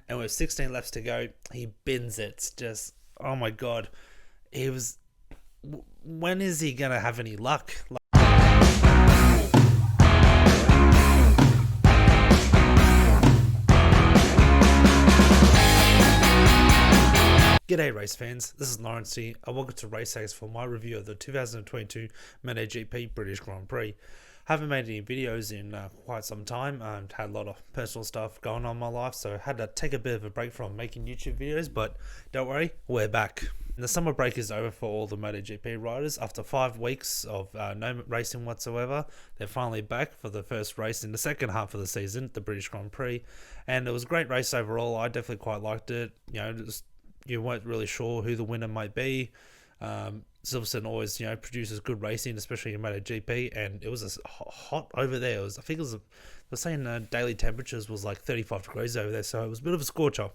and with 16 laps to go, he bins it. Just, oh my god, he was. When is he gonna have any luck? G'day race fans, this is Lawrence here, and welcome to Race Hacks for my review of the 2022 MotoGP British Grand Prix. Haven't made any videos in quite some time. Had a lot of personal stuff going on in my life, so had to take a bit of a break from making YouTube videos, but don't worry, we're back. And the summer break is over for all the MotoGP riders. After 5 weeks of no racing whatsoever, they're finally back for the first race in the second half of the season, the British Grand Prix, and it was a great race overall. I definitely quite liked it. You weren't really sure who the winner might be. Silverstone always, produces good racing, especially in MotoGP, and it was hot over there. I think they were saying daily temperatures was like 35 degrees over there, so it was a bit of a scorcher.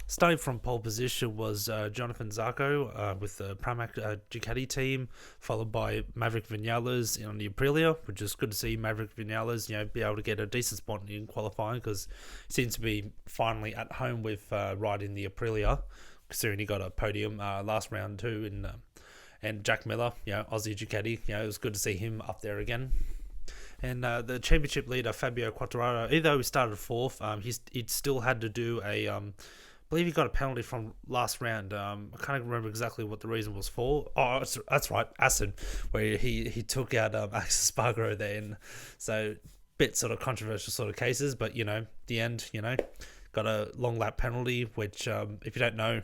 Starting from pole position was Jonathan Zarco with the Pramac Ducati team, followed by Maverick Vinales on the Aprilia, which is good to see Maverick Vinales, be able to get a decent spot in qualifying, because he seems to be finally at home with riding the Aprilia, considering he got a podium last round too, and Jack Miller, Aussie Ducati, it was good to see him up there again. And the championship leader Fabio Quartararo, even he started fourth, he still had to do I believe he got a penalty from last round. I can't remember exactly what the reason was for. Oh, that's right, acid, where he took out Alex Espargaro there, and so bit sort of controversial sort of cases, but the end, got a long lap penalty, which if you don't know,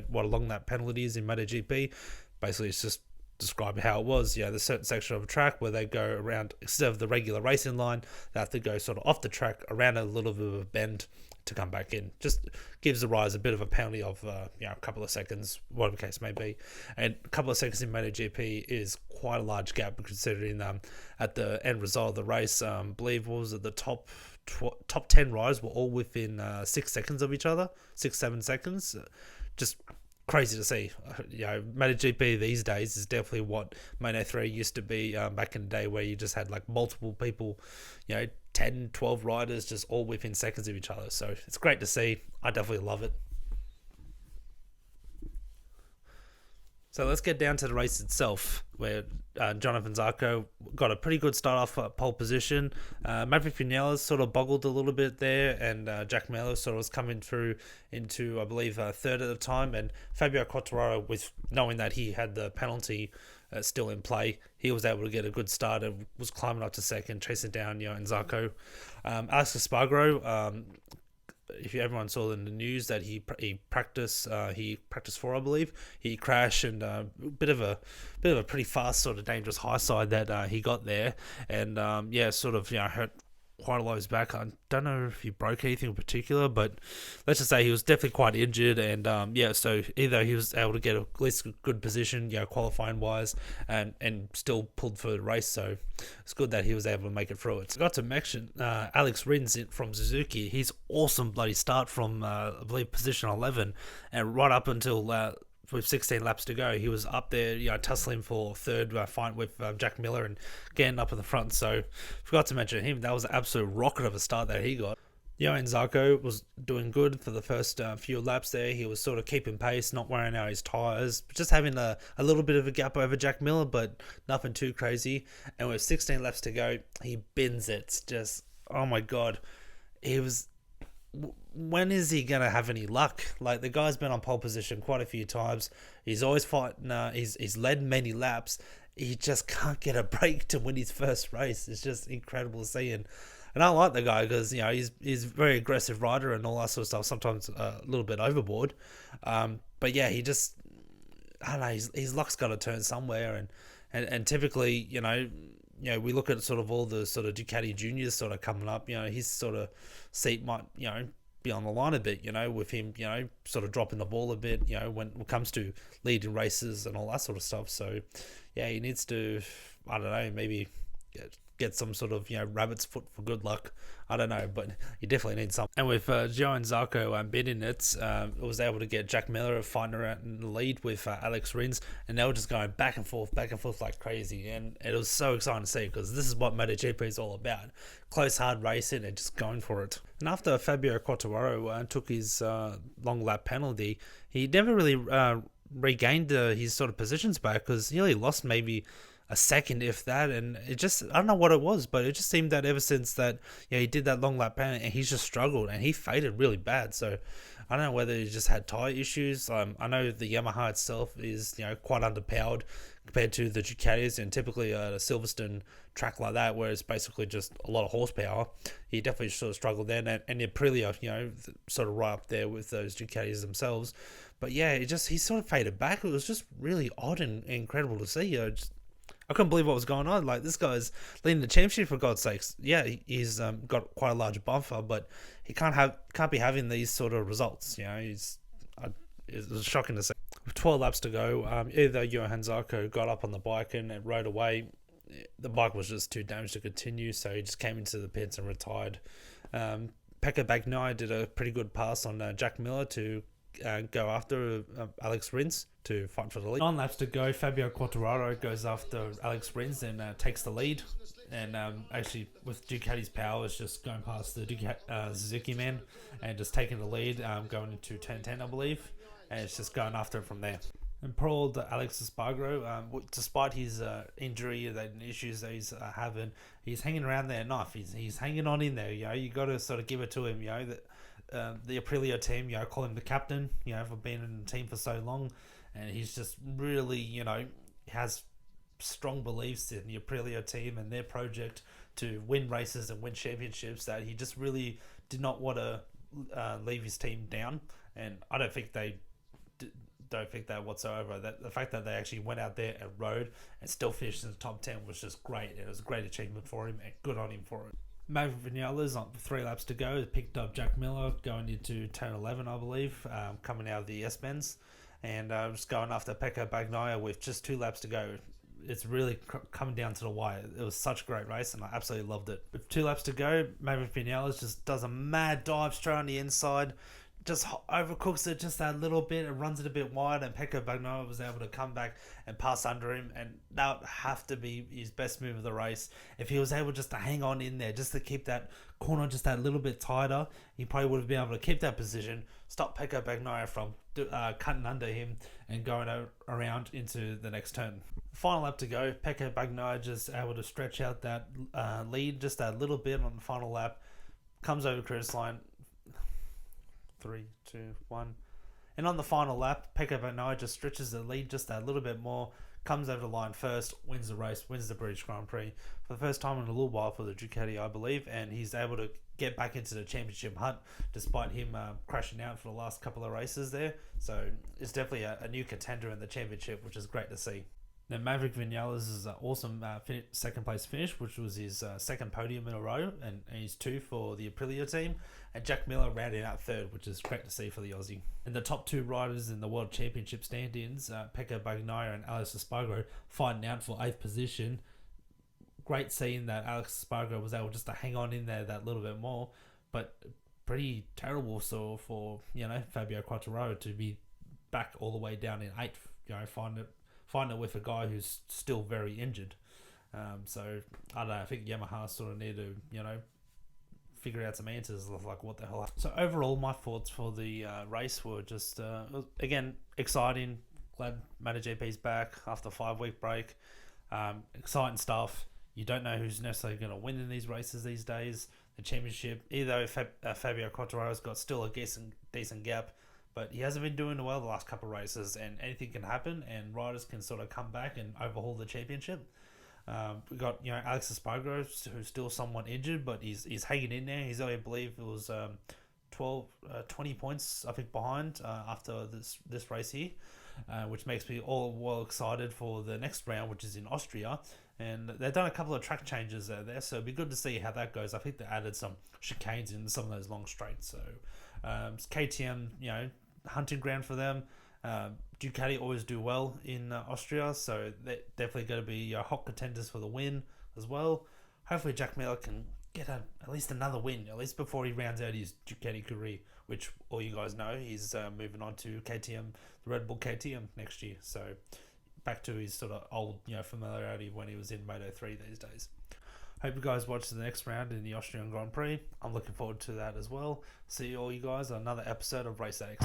what a long lap penalty is in MotoGP, basically it's just describe how it was. There's a certain section of a track where they go around, instead of the regular racing line, they have to go sort of off the track around a little bit of a bend to come back in. Just gives the riders a bit of a penalty of a couple of seconds, whatever the case may be. And a couple of seconds in MotoGP is quite a large gap, considering at the end result of the race, I believe was at the top 10 riders were all within 6 seconds of each other, 6-7 seconds. Just crazy to see. MotoGP these days is definitely what Moto3 used to be back in the day, where you just had like multiple people, 10, 12 riders just all within seconds of each other. So it's great to see. I definitely love it. So let's get down to the race itself, where Jonathan Zarco got a pretty good start off at pole position. Maverick Vinales sort of boggled a little bit there, and Jack Miller sort of was coming through into, I believe, third at the time. And Fabio Quartararo, with knowing that he had the penalty still in play, he was able to get a good start and was climbing up to second, chasing down and Zarco. Alex Espargaro, if everyone saw in the news that he practiced for, I believe, he crashed, and a bit of a pretty fast sort of dangerous high side that he got there, and hurt quite a lot of his back. I don't know if he broke anything in particular, but let's just say he was definitely quite injured, and so either he was able to get at least a good position, qualifying wise, and still pulled for the race, so it's good that he was able to make it through it. So I got to mention Alex Rins from Suzuki. He's awesome bloody start from I believe position 11, and right up until with 16 laps to go, he was up there, tussling for third fight with Jack Miller and getting up in the front. So forgot to mention him. That was an absolute rocket of a start that he got. And Zarco was doing good for the first few laps there. He was sort of keeping pace, not wearing out his tyres, just having a little bit of a gap over Jack Miller, but nothing too crazy. And with 16 laps to go, he bins it. Just, oh my god, he was... When is he gonna have any luck? Like, the guy's been on pole position quite a few times. He's always fighting. He's led many laps. He just can't get a break to win his first race. It's just incredible to see. And I like the guy because he's a very aggressive rider and all that sort of stuff. Sometimes a little bit overboard. But yeah, he just, I don't know. His luck's got to turn somewhere. And typically, we look at sort of all the sort of Ducati juniors sort of coming up. His sort of seat might, be on the line a bit, with him, sort of dropping the ball a bit, when it comes to leading races and all that sort of stuff. So, yeah, he needs to, I don't know, maybe get some sort of rabbit's foot for good luck. I don't know, but you definitely need some. And with Joe and Zarco bidding it was able to get Jack Miller fighting around in the lead with Alex Rins, and they were just going back and forth like crazy. And it was so exciting to see, because this is what MotoGP is all about: close, hard racing and just going for it. And after Fabio Quartararo took his long lap penalty, he never really regained his sort of positions back, because he only lost maybe a second, if that. And it just, I don't know what it was, but it just seemed that ever since that he did that long lap penalty, and he's just struggled, and he faded really bad. So I don't know whether he just had tyre issues. I know the Yamaha itself is quite underpowered compared to the Ducatis, and typically a Silverstone track like that, where it's basically just a lot of horsepower, he definitely sort of struggled then. And the Aprilia, sort of right up there with those Ducatis themselves. But yeah, he sort of faded back. It was just really odd and incredible to see. I couldn't believe what was going on. Like, this guy's leading the championship, for God's sakes. Yeah, he's got quite a large buffer, but he can't be having these sort of results. It was shocking to see. With 12 laps to go, either Johan Zarco got up on the bike and rode away. The bike was just too damaged to continue, so he just came into the pits and retired. Pekka Bagnaia did a pretty good pass on Jack Miller to go after Alex Rins to fight for the lead. 9 laps to go, Fabio Quartararo goes after Alex Rins and takes the lead. And actually, with Ducati's power, it's just going past the Suzuki man and just taking the lead, going into turn 10, I believe. And it's just going after it from there. And poor old Alex Espargaro, despite his injury and issues that he's having, he's hanging around there enough. He's hanging on in there. You got to sort of give it to him. That the Aprilia team, call him the captain. For being in the team for so long, and he's just really, has strong beliefs in the Aprilia team and their project to win races and win championships. That he just really did not want to leave his team down, and I don't think that whatsoever. That the fact that they actually went out there and rode and still finished in the top 10 was just great. It was a great achievement for him, and good on him for it. Maverick Vinales, on 3 laps to go, picked up Jack Miller going into turn 11, I believe, coming out of the S-Bends, and just going after Pecco Bagnaia with just 2 laps to go. It's really coming down to the wire. It was such a great race, and I absolutely loved it. With 2 laps to go, Maverick Vinales just does a mad dive straight on the inside, just overcooks it just that little bit and runs it a bit wide, and Pecco Bagnaia was able to come back and pass under him, and that would have to be his best move of the race. If he was able just to hang on in there, just to keep that corner just that little bit tighter, he probably would have been able to keep that position, stop Pecco Bagnaia from cutting under him and going around into the next turn. Final lap to go, Pecco Bagnaia just able to stretch out that lead just that little bit on the final lap, comes over Chris line. 3, 2, 1. And on the final lap, Pecco Bagnaia just stretches the lead just a little bit more, comes over the line first, wins the race, wins the British Grand Prix for the first time in a little while for the Ducati, I believe, and he's able to get back into the championship hunt despite him crashing out for the last couple of races there. So it's definitely a new contender in the championship, which is great to see. Now, Maverick Vinales is an awesome second place finish, which was his second podium in a row, and he's 2 for the Aprilia team. And Jack Miller rounding out 3rd, which is great to see for the Aussie. And the top 2 riders in the World Championship stand-ins, Pecco Bagnaia and Alex Espargaro, fighting out for 8th position. Great seeing that Alex Espargaro was able just to hang on in there that little bit more, but pretty terrible for Fabio Quartararo to be back all the way down in 8th. Find it with a guy who's still very injured. So I don't know. I think Yamaha sort of need to figure out some answers like what the hell. So overall, my thoughts for the race were just again exciting. Glad MotoGP's back after a 5-week break. Exciting stuff. You don't know who's necessarily going to win in these races these days. The championship, either Fabio Quartararo's got still a decent gap, but he hasn't been doing well the last couple of races, and anything can happen, and riders can sort of come back and overhaul the championship. We got Alex Espargaro, who's still somewhat injured, but he's hanging in there. He's only, I believe it was 20 points I think behind after this race here, which makes me all well excited for the next round, which is in Austria. And they've done a couple of track changes there, so it'd be good to see how that goes. I think they added some chicanes in some of those long straights. So KTM, hunting ground for them. Ducati always do well in Austria, so they're definitely going to be hot contenders for the win as well. hopefully Jack Miller can get at least another win, at least before he rounds out his Ducati career, which all you guys know he's moving on to KTM, the Red Bull KTM next year. So back to his sort of old, familiarity when he was in Moto3 these days. Hope you guys watch the next round in the Austrian Grand Prix. I'm looking forward to that as well. See all you guys on another episode of Race Addicts.